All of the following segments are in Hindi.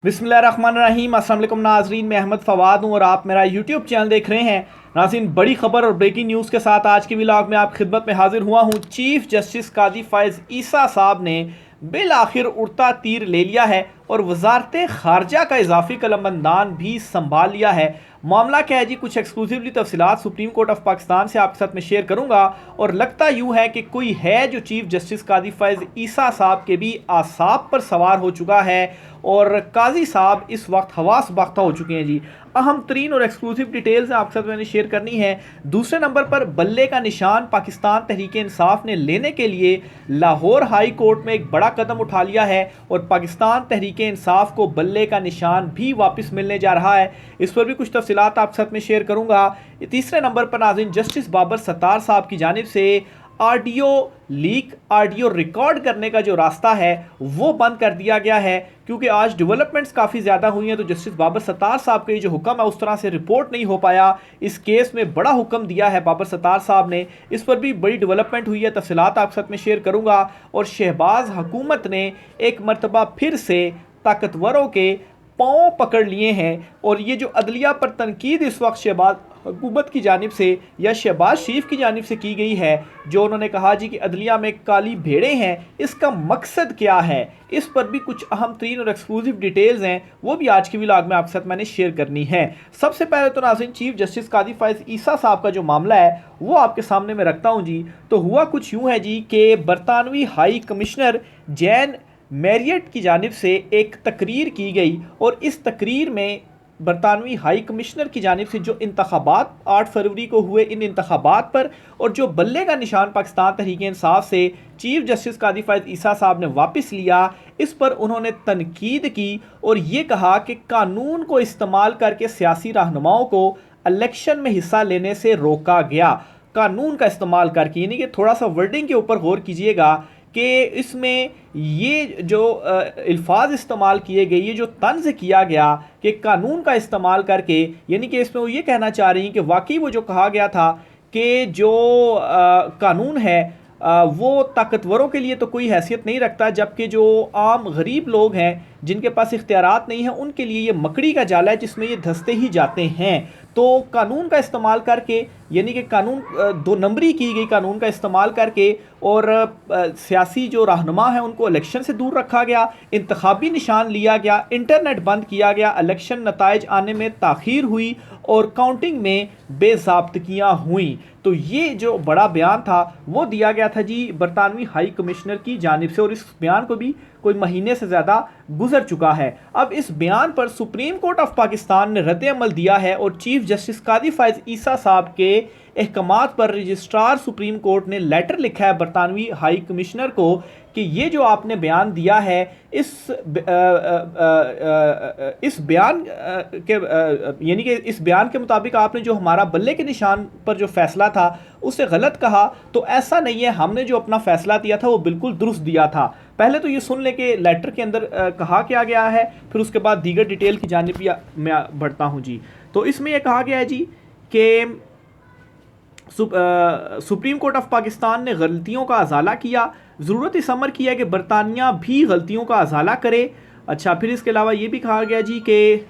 बिस्मिल्लाहिर्रहमानिर्रहीम। अस्सलाम वालेकुम नाजरीन, मैं अहमद फवाद हूँ और आप मेरा यूट्यूब चैनल देख रहे हैं। नाज़रीन, बड़ी खबर और ब्रेकिंग न्यूज़ के साथ आज के व्लॉग में आप खिदमत में हाजिर हुआ हूँ। चीफ जस्टिस काजी फ़ाइज़ ईसा साहब ने बिल आखिर उड़ता तीर ले लिया है और वजारत खारजा का इजाफी कलमबंदान भी संभाल लिया है। मामला क्या है जी, कुछ एक्सक्लूसिवली तफसीलात सुप्रीम कोर्ट ऑफ पाकिस्तान से आपके साथ में शेयर करूंगा। और लगता यूँ है कि कोई है जो चीफ जस्टिस काजी फ़ाइज़ ईसा साहब के भी आसाब पर सवार हो चुका है और काजी साहब इस वक्त हवास बाख्ता हो चुके हैं जी। अहम तरीन और एक्सक्लूसिव डिटेल्स आपके साथ मैंने शेयर करनी है। दूसरे नंबर पर बल्ले का निशान पाकिस्तान तहरीक इंसाफ ने लेने के लिए लाहौर हाई कोर्ट में एक बड़ा कदम उठा लिया है और पाकिस्तान तहरीक इंसाफ को बल्ले का निशान भी वापस मिलने जा रहा है। इस पर भी कुछ तफसीलात आपके साथ में शेयर करूंगा। तीसरे नंबर पर नाज़रीन, जस्टिस बाबर सत्तार साहब की जानिब से ऑडियो लीक, ऑडियो रिकॉर्ड करने का जो रास्ता है वो बंद कर दिया गया है, क्योंकि आज डेवलपमेंट्स काफ़ी ज़्यादा हुई हैं। तो जस्टिस बाबर सत्तार साहब का ये जो हुक्म है उस तरह से रिपोर्ट नहीं हो पाया। इस केस में बड़ा हुक्म दिया है बाबर सत्तार साहब ने, इस पर भी बड़ी डेवलपमेंट हुई है। तफसीलात आपके साथ में शेयर करूँगा। और शहबाज हुकूमत ने एक मरतबा फिर से ताकतवरों के पाँव पकड़ लिए हैं और ये जो अदलिया पर तनकीद इस वक्त शहबाज हुकूमत की जानिब से या शहबाज शरीफ की जानिब से की गई है, जो उन्होंने कहा जी कि अदलिया में काली भेड़ें हैं, इसका मकसद क्या है, इस पर भी कुछ अहम तरीन और एक्सक्लूसिव डिटेल्स हैं, वो भी आज की व्लॉग में आपके साथ मैंने शेयर करनी है। सबसे पहले तो नाज़रीन, चीफ जस्टिस काजी फ़ाइज़ ईसा साहब का जो मामला है वो आपके सामने मैं रखता हूँ जी। तो हुआ कुछ यूँ है जी कि बरतानवी हाई कमिश्नर जैन मैरियट की जानिब से एक तकरीर की गई और इस तकरीर में बरतानवी हाई कमिश्नर की जानिब से जो इंतखाबात 8 फरवरी को हुए, इन इंतखाबात पर और जो बल्ले का निशान पाकिस्तान तहरीक इंसाफ से चीफ जस्टिस काजी फ़ाइज़ ईसा साहब ने वापस लिया, इस पर उन्होंने तनकीद की और ये कहा कि कानून को इस्तेमाल करके सियासी रहनुमाओं को इलेक्शन में हिस्सा लेने से रोका गया। कानून का इस्तेमाल करके, यानी कि थोड़ा सा वर्डिंग के ऊपर गौर कीजिएगा कि इसमें ये जो अल्फाज इस्तेमाल किए गए, ये जो तंज किया गया कि कानून का इस्तेमाल करके, यानी कि इसमें वो ये कहना चाह रही हैं कि वाकई वो जो कहा गया था कि जो कानून है वो ताकतवरों के लिए तो कोई हैसियत नहीं रखता, जबकि जो आम गरीब लोग हैं जिनके पास इख्तियारात नहीं है उनके लिए ये मकड़ी का जाला है जिसमें ये धंसते ही जाते हैं। तो कानून का इस्तेमाल करके, यानी कि कानून दो नंबरी की गई, कानून का इस्तेमाल करके और सियासी जो रहनुमा हैं उनको इलेक्शन से दूर रखा गया, इंतखाबी निशान लिया गया, इंटरनेट बंद किया गया, इलेक्शन नताइज आने में ताख़ीर हुई और काउंटिंग में बेज़ाब्तगियाँ हुई। तो ये जो बड़ा बयान था वो दिया गया था जी बरतानवी हाई कमिश्नर की जानिब से और इस बयान को भी कोई महीने से ज़्यादा गुजर चुका है। अब इस बयान पर सुप्रीम कोर्ट ऑफ पाकिस्तान ने रद्द अमल दिया है और चीफ जस्टिस काजी फ़ाइज़ ईसा साहब के अहकामात पर रजिस्ट्रार सुप्रीम कोर्ट ने लेटर लिखा है बरतानवी हाई कमिश्नर को कि ये जो आपने बयान दिया है इस बयान के यानी कि इस बयान के मुताबिक आपने जो हमारा बल्ले के निशान पर जो फैसला था उसे गलत कहा। तो ऐसा नहीं है, हमने जो अपना फैसला दिया था वो बिल्कुल दुरुस्त दिया था। पहले तो ये सुन ले कि लेटर के अंदर कहा क्या गया है, फिर उसके बाद दीगर डिटेल की जानिब भी मैं बढ़ता हूँ जी। तो इसमें यह कहा गया है जी कि सुप्रीम कोर्ट ऑफ पाकिस्तान ने गलतियों का अजाला किया, ज़रूरत इस अमर की है कि बरतानिया भी गलतियों का अजाला करे। अच्छा, फिर इसके अलावा ये भी कहा गया जी कि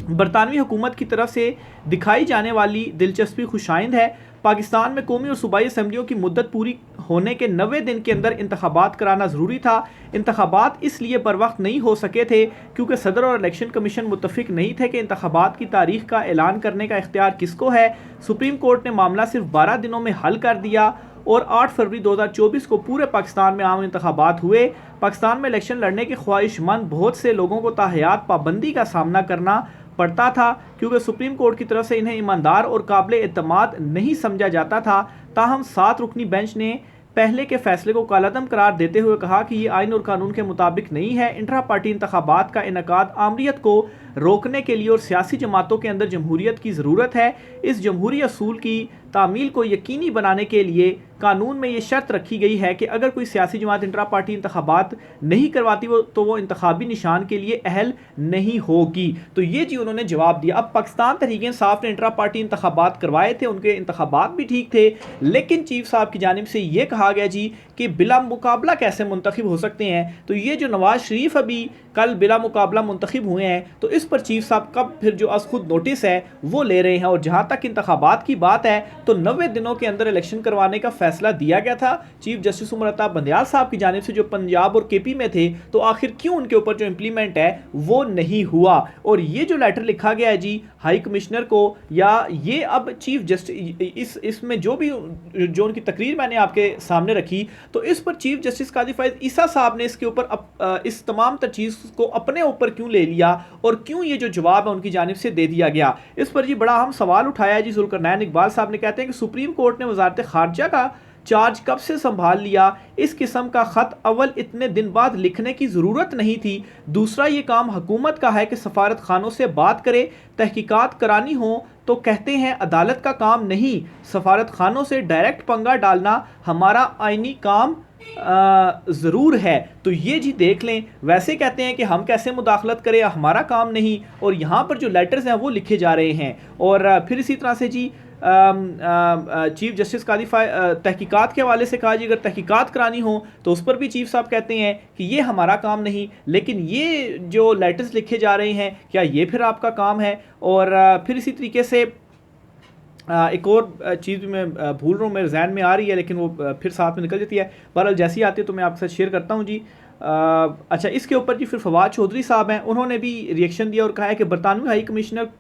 बरतानवी हुकूमत की तरफ से दिखाई जाने वाली दिलचस्पी खुशाइंद है। पाकिस्तान में कौमी और सूबाई असम्बलियों की मुद्दत पूरी होने के 90 दिन के अंदर इंतखाबात कराना ज़रूरी था। इंतखाबात इसलिए बर वक्त नहीं हो सके थे क्योंकि सदर और इलेक्शन कमीशन मुत्तफिक नहीं थे कि इंतखाबात की तारीख का ऐलान करने का इख्तियार किसको है। सुप्रीम कोर्ट ने मामला सिर्फ 12 दिनों में हल कर दिया और 8 फरवरी 2024 को पूरे पाकिस्तान में आम इंतखाबात हुए। पाकिस्तान में इलेक्शन लड़ने के ख्वाहिशमंद बहुत से लोगों को ताहयात पाबंदी का सामना करना पड़ता था क्योंकि सुप्रीम कोर्ट की तरफ से इन्हें ईमानदार और काबिल एतमाद नहीं समझा जाता था। ताहम 7 रुकनी बेंच ने पहले के फैसले को कालादम करार देते हुए कहा कि ये आइन और कानून के मुताबिक नहीं है। इंट्रा पार्टी इंतखाबात का इनकाद आमरीत को रोकने के लिए और सियासी जमातों के अंदर जमहूरियत की ज़रूरत है। इस जमहूरी असूल की तामील को यकीनी बनाने के लिए कानून में ये शर्त रखी गई है कि अगर कोई सियासी जमात इंट्रा पार्टी इंतखाबात नहीं करवाती तो वो इंतखाबी निशान के लिए अहल नहीं होगी। तो ये जी उन्होंने जवाब दिया। अब पाकिस्तान तहरीक इंसाफ ने इंट्रा पार्टी इंतखाबात करवाए थे, उनके इंतखाबात भी ठीक थे, लेकिन चीफ साहब की जानिब से ये कहा गया जी कि बिला मुकाबला कैसे मुंतखब हो सकते हैं। तो ये जो नवाज शरीफ अभी कल बिला मुकाबला मुंतखब हुए हैं, तो इस पर चीफ साहब कब फिर जो अज खुद नोटिस है वो ले रहे हैं। और जहां तक इंतखाबात की बात है तो 90 दिनों के अंदर इलेक्शन करवाने का फैसला दिया गया था चीफ जस्टिस उमर अता बंदयाल साहब की जानिब से, जो पंजाब और केपी में थे। तो आखिर क्यों उनके ऊपर जो इंप्लीमेंट है वो नहीं हुआ। और ये जो लेटर लिखा गया है जी हाई कमिश्नर को, या ये अब चीफ जस्टिस इसमें जो उनकी तकरीर मैंने आपके सामने रखी, तो इस पर चीफ जस्टिस काजी फायज ईसा साहब ने इसके ऊपर इस तमाम तर चीज़ को अपने ऊपर क्यों ले लिया और क्यों ये जो जवाब है उनकी जानिब से दे दिया गया। इस पर जी बड़ा अहम सवाल उठाया है जी जुल्करनैन इकबाल साहब ने। कहते हैं कि सुप्रीम कोर्ट ने वजारत खारजा का चार्ज कब से संभाल लिया, इस किस्म का खत अव्वल इतने दिन बाद लिखने की ज़रूरत नहीं थी। दूसरा ये काम हुकूमत का है कि सफारत खानों से बात करे, तहकीकात करानी हो तो कहते हैं अदालत का काम नहीं, सफारत खानों से डायरेक्ट पंगा डालना हमारा आईनी काम ज़रूर है। तो ये जी देख लें, वैसे कहते हैं कि हम कैसे मुदाखलत करें, हमारा काम नहीं, और यहाँ पर जो लेटर्स हैं वो लिखे जा रहे हैं। और फिर इसी तरह से जी चीफ जस्टिस कादी तहकीकात के हवाले से कहा जी अगर तहकीकात करानी हो तो उस पर भी चीफ साहब कहते हैं कि ये हमारा काम नहीं। लेकिन ये जो लेटर्स लिखे जा रहे हैं क्या ये फिर आपका काम है। और फिर इसी तरीके से एक और चीज़ मैं भूल रहा हूँ, मेरे जहन में आ रही है लेकिन वो फिर साथ में निकल जाती है। बहरहाल जैसी आती है तो मैं आपके साथ शेयर करता हूँ जी। अच्छा, इसके ऊपर जी फिर फवाद चौधरी साहब हैं, उन्होंने भी रिएक्शन दिया और कहा है कि बरतानवी हाई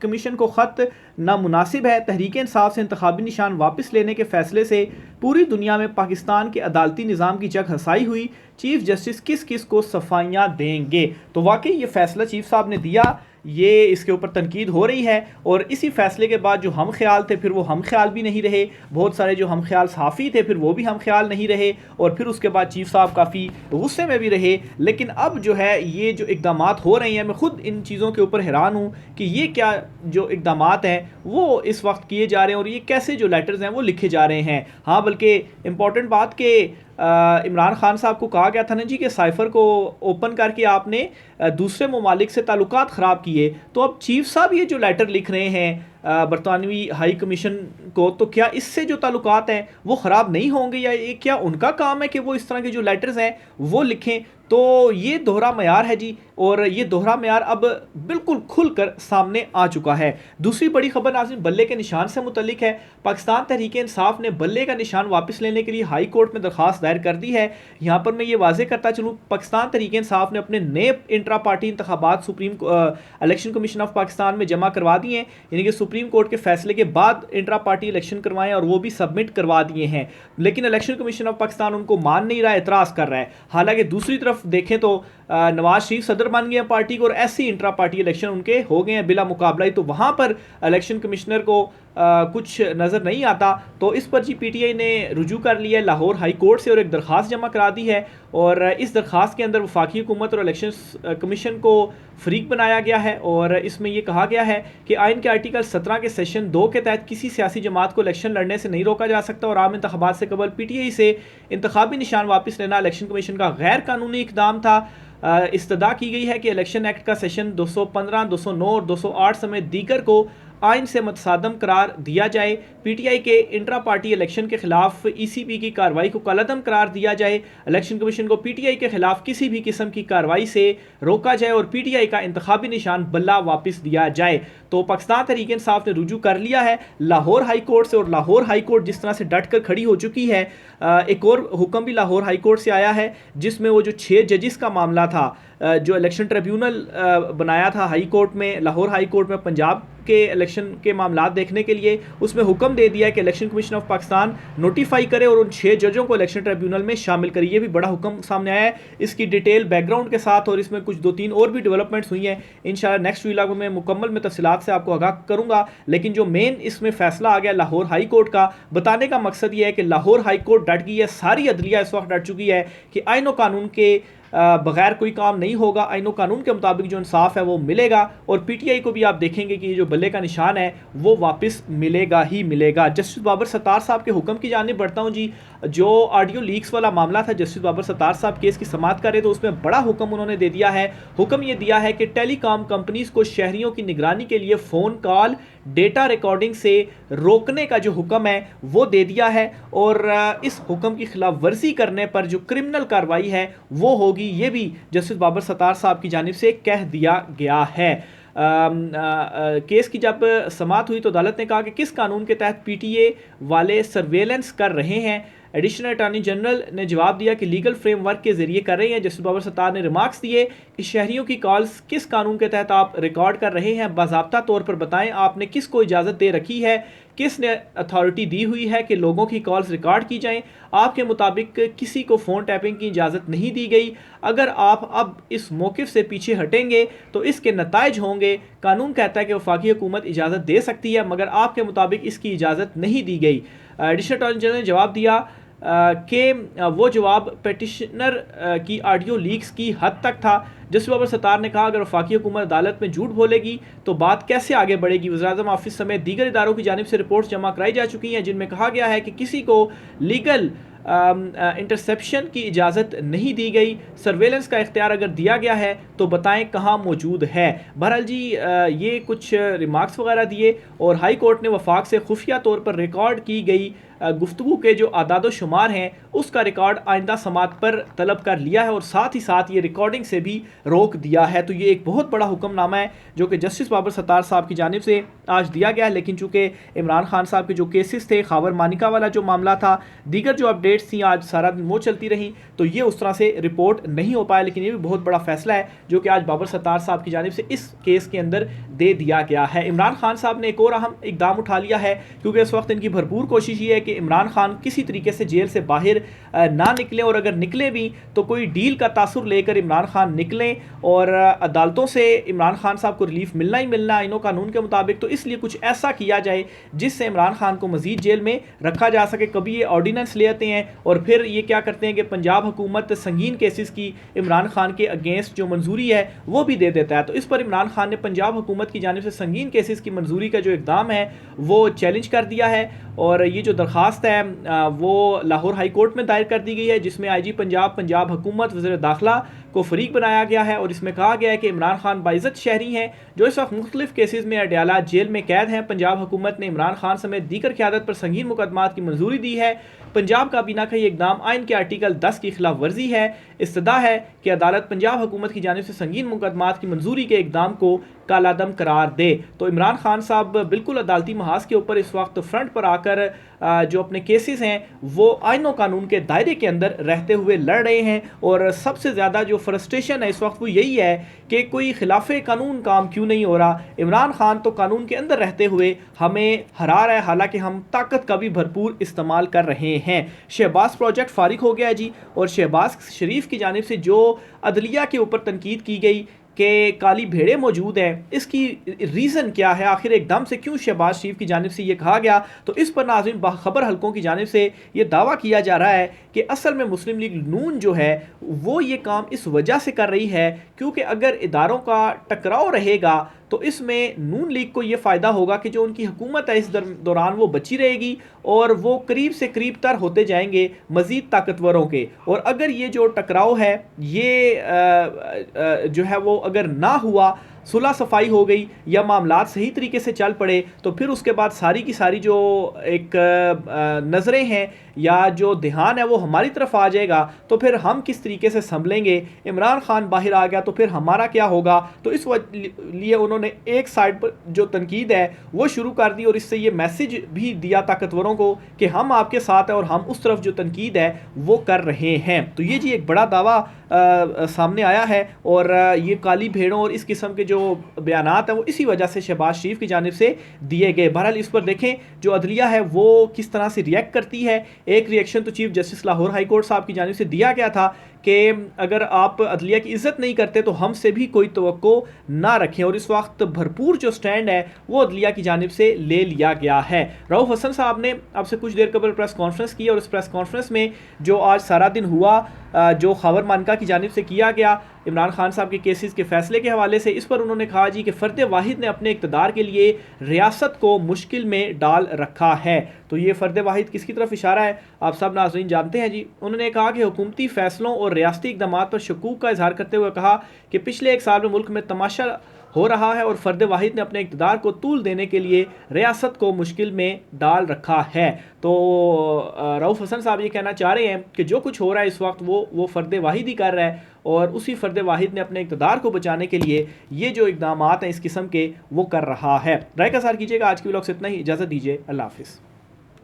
कमीशन को ख़त नामुनासिब है। तहरीक इंसाफ से इंतखाबी निशान वापस लेने के फैसले से पूरी दुनिया में पाकिस्तान के अदालती निज़ाम की जग हसाई हुई। चीफ जस्टिस किस किस को सफाइयाँ देंगे। तो वाकई ये फैसला चीफ साहब ने दिया, ये इसके ऊपर तनकीद हो रही है। और इसी फैसले के बाद जो हम ख्याल थे फिर वो हम ख्याल भी नहीं रहे, बहुत सारे जो हम ख्याल सहाफ़ी थे फिर वो भी हम ख्याल नहीं रहे, और फिर उसके बाद चीफ साहब काफ़ी गुस्से में भी रहे। लेकिन अब जो है ये जो इक़दाम हो रहे हैं, मैं ख़ुद इन चीज़ों के ऊपर हैरान हूँ कि ये क्या जो इक़दाम हैं वो इस वक्त किए जा रहे हैं और ये कैसे जो लेटर्स हैं वो लिखे जा रहे हैं। हाँ, बल्कि इम्पॉर्टेंट बात कि इमरान खान साहब को कहा गया था ना जी कि साइफ़र को ओपन करके आपने दूसरे ममालिक से ताल्लुकात ख़राब किए। तो अब चीफ साहब ये जो लेटर लिख रहे हैं बरतानवी हाई कमीशन को, तो क्या इससे जो ताल्लुकात हैं वो ख़राब नहीं होंगे, या ये क्या उनका काम है कि वो इस तरह के जो लेटर्स हैं वो लिखें। तो ये दोहरा मयार है जी, और ये दोहरा मयार अब बिल्कुल खुलकर सामने आ चुका है। दूसरी बड़ी खबर नाज़रीन बल्ले के निशान से मुतल्लिक है। पाकिस्तान तहरीक इंसाफ ने बल्ले का निशान वापस लेने के लिए हाई कोर्ट में दरख्वास्त दायर कर दी है। यहाँ पर मैं ये वाज़ेह करता चलूँ, पाकिस्तान तहरीक इंसाफ ने अपने नए इंट्रा पार्टी इंतखाबात supreme election commission of Pakistan में जमा करवा दिए हैं, यानी कि सुप्रीम कोर्ट के फैसले के बाद इंट्रा पार्टी इलेक्शन करवाएं और वो भी सबमिट करवा दिए हैं। लेकिन इलेक्शन कमीशन ऑफ पाकिस्तान उनको मान नहीं रहा, एतराज़ कर रहा है। हालांकि दूसरी तरफ देखें तो नवाज शरीफ सदर बन गए पार्टी को और ऐसी इंट्रा पार्टी इलेक्शन उनके हो गए हैं बिला मुकाबला ही, तो वहाँ पर इलेक्शन कमिश्नर को कुछ नज़र नहीं आता। तो इस पर जी पीटीआई ने रुजू कर लिया है लाहौर हाई कोर्ट से और एक दरख्वास्त जमा करा दी है। और इस दरख्वास्त के अंदर वफाकी हुकूमत और इलेक्शन कमीशन को फरीक बनाया गया है और इसमें यह कहा गया है कि आइन के आर्टिकल 17 के सेशन 2 के तहत किसी सियासी जमात को इलेक्शन लड़ने से नहीं रोका जा सकता और आम इंतखाबात से कबल पीटीआई से इंतखाबी निशान वापस लेना इलेक्शन कमीशन का गैर कानूनी इक़दाम था। इस्तदा की गई है कि इलेक्शन एक्ट का सेशन 215, 209 और 208 समेत दीगर को आइन से मतसादम करार दिया जाए। पीटीआई के इंट्रा पार्टी इलेक्शन के खिलाफ ईसीपी की कार्रवाई को कलअदम करार दिया जाए। इलेक्शन कमीशन को पीटीआई के खिलाफ किसी भी किस्म की कार्रवाई से रोका जाए और पीटीआई का इंतखाबी निशान बल्ला वापस दिया जाए। तो पाकिस्तान तहरीक इंसाफ ने रुजू कर लिया है लाहौर हाई कोर्ट से, और लाहौर हाई कोर्ट जिस तरह से डट कर खड़ी हो चुकी है, एक और हुक्म भी लाहौर हाई कोर्ट से आया है जिसमें वो जो 6 जजेस का मामला था, जो इलेक्शन ट्रिब्यूनल बनाया था हाई कोर्ट में, लाहौर हाई कोर्ट में पंजाब के इलेक्शन के मामला देखने के लिए, उसमें हुक्म दे दिया है कि election commission of Pakistan notify करे और उन 6 जजों को इलेक्शन ट्रिब्यूनल में शामिल करे। ये भी बड़ा हुक्म सामने आया है इसकी डिटेल बैकग्राउंड के साथ, और इसमें कुछ 2-3 और भी डेवलपमेंट्स हुई हैं। इंशाल्लाह नेक्स्ट व्लॉग में मुकम्मल में तफसीलात से आपको आगाह करूंगा। लेकिन जो मेन इसमें फैसला आ गया लाहौर हाई कोर्ट का, बताने का मकसद ये है कि लाहौर हाई कोर्ट डट गई है, सारी अदलिया इस वक्त डट चुकी है कि आइन और कानून के बगैर कोई काम नहीं होगा, आईन कानून के मुताबिक जो इंसाफ है वो मिलेगा और पीटीआई को भी आप देखेंगे कि ये जो बल्ले का निशान है वो वापस मिलेगा ही मिलेगा। जस्टिस बाबर सत्तार साहब के हुक्म की जानिब बढ़ता हूँ जी। जो ऑडियो लीक्स वाला मामला था, जस्टिस बाबर सत्तार साहब केस की समाअत कर रहे तो उसमें बड़ा हुक्म उन्होंने दे दिया है। हुक्म ये दिया है कि टेलीकॉम कंपनीज को शहरियों की निगरानी के लिए फ़ोन कॉल डेटा रिकॉर्डिंग से रोकने का जो हुक्म है वो दे दिया है और इस हुक्म की खिलाफ वर्जी करने पर जो क्रिमिनल कार्रवाई है वो होगी, ये भी जस्टिस बाबर सत्तार साहब की जानिब से कह दिया गया है। केस की जब समाअत हुई तो अदालत ने कहा कि किस कानून के तहत पीटीए वाले सर्वेलेंस कर रहे हैं। एडिशनल अटॉर्नी जनरल ने जवाब दिया कि लीगल फ्रेमवर्क के जरिए कर रहे हैं। जस्टिस बाबर सत्तार ने रिमार्क्स दिए कि शहरियों की कॉल्स किस कानून के तहत आप रिकॉर्ड कर रहे हैं, बाज़ाब्ता तौर पर बताएं आपने किसको इजाज़त दे रखी है, किसने अथॉरिटी दी हुई है कि लोगों की कॉल्स रिकॉर्ड की जाएं। आपके मुताबिक किसी को फ़ोन टैपिंग की इजाज़त नहीं दी गई। अगर आप अब इस मौक़िफ़ से पीछे हटेंगे तो इसके नताइज होंगे। कानून कहता है कि वफाकी हुकूमत इजाज़त दे सकती है, मगर आपके मुताबिक इसकी इजाज़त नहीं दी गई। एडिशनल अटॉर्नी जनरल ने जवाब दिया कि वो जवाब पेटिशनर की ऑडियो लीक्स की हद तक था। जस्टिस बाबर सत्तार ने कहा अगर वफाकी हुकूमत अदालत में झूठ बोलेगी तो बात कैसे आगे बढ़ेगी। वज़ीर-ए-आज़म ऑफिस समेत दीगर इदारों की जानिब से रिपोर्ट्स जमा कराई जा चुकी हैं जिनमें कहा गया है कि किसी को लीगल इंटरसेप्शन की इजाज़त नहीं दी गई। सर्वेलेंस का इख्तियार अगर दिया गया है तो बताएं कहाँ मौजूद है। बहरहाल जी ये कुछ रिमार्क्स वगैरह दिए और हाई कोर्ट ने वफाक से खुफिया तौर पर रिकॉर्ड की गई गुफ्तगू के जो आदाद शुमार हैं उसका रिकॉर्ड आइंदा समाअत पर तलब कर लिया है और साथ ही साथ ये रिकॉर्डिंग से भी रोक दिया है। तो ये एक बहुत बड़ा हुक्मनामा है जो कि जस्टिस बाबर सत्तार साहब की जानिब से आज दिया गया है। लेकिन चूँकि इमरान खान साहब के जो केसेस थे, खावर मानिका वाला जो मामला था, दीगर जो अपडेट्स थी आज सारा दिन वो चलती रही तो ये उस तरह से रिपोर्ट नहीं हो पाया। लेकिन ये भी बहुत बड़ा फैसला है जो कि आज बाबर सत्तार साहब की जानिब से इस केस के अंदर दे दिया गया है। इमरान खान साहब ने एक और अहम इकदाम उठा लिया है क्योंकि इस वक्त इनकी भरपूर कोशिश ये है कि इमरान खान किसी तरीके से जेल से बाहर ना निकले और अगर निकले भी तो कोई डील का तासुर लेकर इमरान खान निकलें और अदालतों से इमरान खान साहब को रिलीफ मिलना ही मिलना आईनो कानून के मुताबिक। तो इसलिए कुछ ऐसा किया जाए जिससे इमरान खान को मजीद जेल में रखा जा सके। कभी ये ऑर्डिनेंस ले आते हैं और फिर ये क्या करते हैं कि पंजाब हुकूमत संगीन केसेस की इमरान खान के अगेंस्ट जो मंजूरी है वो भी दे देता है। तो इस पर इमरान खान ने पंजाब हुकूमत की जानिब से संगीन केसेस की मंजूरी का जो इकदाम है वो चैलेंज कर दिया है और ये जो दरख्वास्त है वो लाहौर हाई कोर्ट में दायर कर दी गई है जिसमें आईजी पंजाब हुकूमत वज़ीर दाखिला को फरीक बनाया गया है और इसमें कहा गया है कि इमरान खान बाइज़्ज़त शहरी हैं जो इस वक्त मुख्तलिफ केसेस में अडयाला जेल में कैद हैं। पंजाब हुकूमत ने इमरान खान समेत दीगर क़यादत पर संगीन मुकदमात की मंजूरी दी है। पंजाब काबीना का ये इकदाम आइन के आर्टिकल 10 की खिलाफ वर्जी है। इस्तदा है कि अदालत पंजाब हुकूमत की जानिब से संगीन मुकदमात की मंजूरी के इकदाम को कालादम करार दे। तो इमरान खान साहब बिल्कुल अदालती महाज के ऊपर इस वक्त फ्रंट पर आकर जो अपने केसेस हैं वो आइनो कानून के दायरे के अंदर रहते हुए लड़ रहे हैं और सबसे ज़्यादा जो फ्रस्ट्रेशन है इस वक्त वो यही है कि कोई खिलाफ कानून काम क्यों नहीं हो रहा। इमरान खान तो कानून के अंदर रहते हुए हमें हरा रहा है, हालांकि हम ताकत का भी भरपूर इस्तेमाल कर रहे हैं। शहबाज प्रोजेक्ट फारिग हो गया है जी और शहबाज शरीफ की जानिब से जो अदलिया के ऊपर तनकीद की गई कि काली भेड़ें मौजूद हैं, इसकी रीज़न क्या है, आखिर एकदम से क्यों शहबाज शरीफ की जानिब से ये कहा गया। तो इस पर नाज़रीन बाखबर हलकों की जानिब से ये दावा किया जा रहा है कि असल में मुस्लिम लीग नून जो है वो ये काम इस वजह से कर रही है क्योंकि अगर इदारों का टकराव रहेगा तो इसमें नून लीग को ये फ़ायदा होगा कि जो उनकी हुकूमत है इस दौरान वो बची रहेगी और वो करीब से करीब तर होते जाएंगे मज़ीद ताकतवरों के। और अगर ये जो टकराव है ये जो है वो अगर ना हुआ, सुलह सफाई हो गई या मामलात सही तरीके से चल पड़े तो फिर उसके बाद सारी की सारी जो एक नज़रें हैं या जो ध्यान है वो हमारी तरफ आ जाएगा। तो फिर हम किस तरीके से संभलेंगे, इमरान खान बाहर आ गया तो फिर हमारा क्या होगा। तो इस लिए उन्होंने एक साइड पर जो तनकीद है वो शुरू कर दी और इससे ये मैसेज भी दिया ताकतवरों को कि हम आपके साथ हैं और हम उस तरफ जो तनकीद है वो कर रहे हैं। तो ये जी एक बड़ा दावा सामने आया है और ये काली भेड़ों और इस किस्म के जो बयानात हैं वो इसी वजह से शहबाज शरीफ की जानिब से दिए गए। बहरहाल इस पर देखें जो अदलिया है वो किस तरह से रिएक्ट करती है। एक रिएक्शन तो chief justice Lahore high court साहब की जानिब से दिया गया था कि अगर आप अदलिया की इज़्ज़त नहीं करते तो हमसे भी कोई तवक्को ना रखें, और इस वक्त भरपूर जो स्टैंड है वो अदलिया की जानिब से ले लिया गया है। रऊफ हसन साहब ने आपसे कुछ देर कबल प्रेस कॉन्फ्रेंस की, और इस प्रेस कॉन्फ्रेंस में जो आज सारा दिन हुआ, जो खबर मानका की जानिब से किया गया इमरान खान साहब के केसेस के फैसले के हवाले से, इस पर उन्होंने कहा जी कि फ़र्द वाहिद ने अपने इक़्तिदार के लिए रियासत को मुश्किल में डाल रखा है। तो ये फ़र्द वाहिद किसकी तरफ इशारा है आप सब नाज़रीन जानते हैं जी। उन्होंने कहा कि हुकूमती फ़ैसलों और रियासती इक़दामात पर शकूक का इजहार करते हुए कहा कि पिछले 1 साल में मुल्क में तमाशा हो रहा है और फ़र्द वाहिद ने अपने इक़्तिदार को तूल देने के लिए रियासत को मुश्किल में डाल रखा है। तो रऊफ हसन साहब ये कहना चाह रहे हैं कि जो कुछ हो रहा है इस वक्त वो फ़र्द वाहिद ही कर रहा है, और उसी फ़र्द वाहिद ने अपने इक़्तिदार को बचाने के लिए ये जो इक़दामात हैं इस किस्म के वो कर रहा है। राय का सार कीजिएगा। आज की व्लॉग से इतना ही, इजाज़त दीजिए, अल्लाह हाफ़िज़।